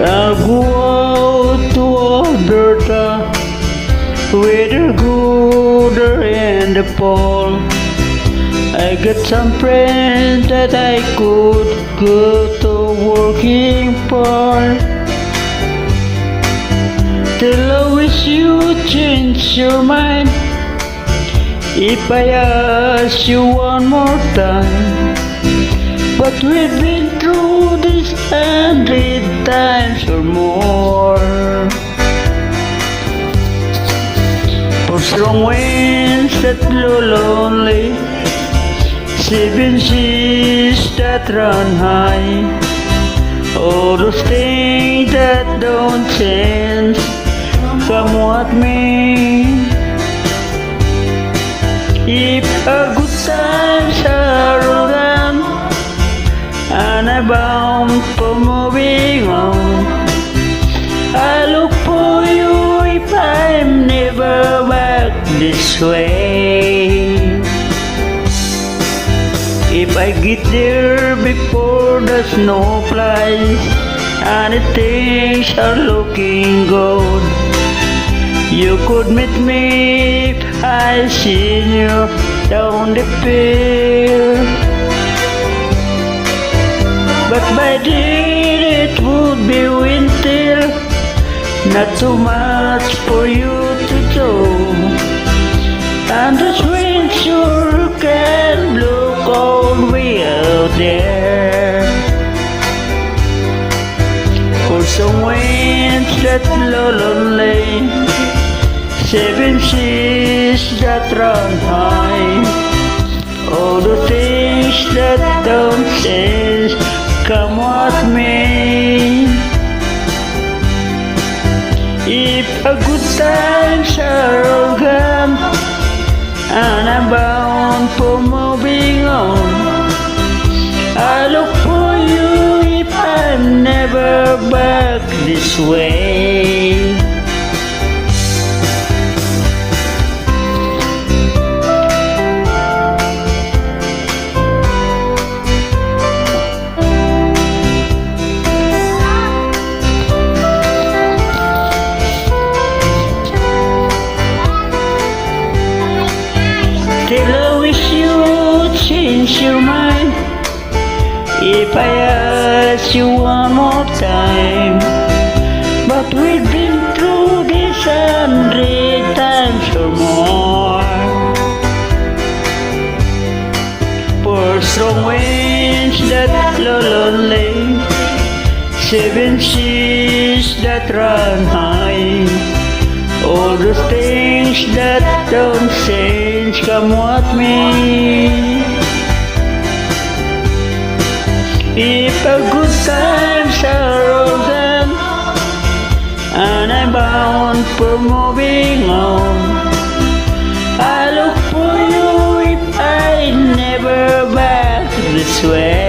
I'll go out to Alberta with a gooder and a pole. I got some friends that I could go to working for. Till I wish you change your mind if I ask you one more time. But we've been through this 100 times or more. For strong winds that blow lonely, 7 seas that run high, all those things that don't change, come what may. If a good times are around and I'm bound for moving on, I look for you if I'm never back this way. If I get there before the snow flies and the things are looking good, you could meet me if I seen you down the pier. But by then it would be winter, not too much for you to do. And the wind sure can blow cold way out there. For some winds that blow lonely, 7 seas that run high, all the things that don't change, come what may. If a good times are all gone and I'm bound for moving on, I look for you if I'm never back this way. Till I wish you change your mind if I ask you one more time. But we've been through this 100 times or more. For strong winds that blow lonely, 7 seas that run high, all the things that don't change, come what may. If a good times are all gone and I'm bound for moving on, I look for you if I never back this way.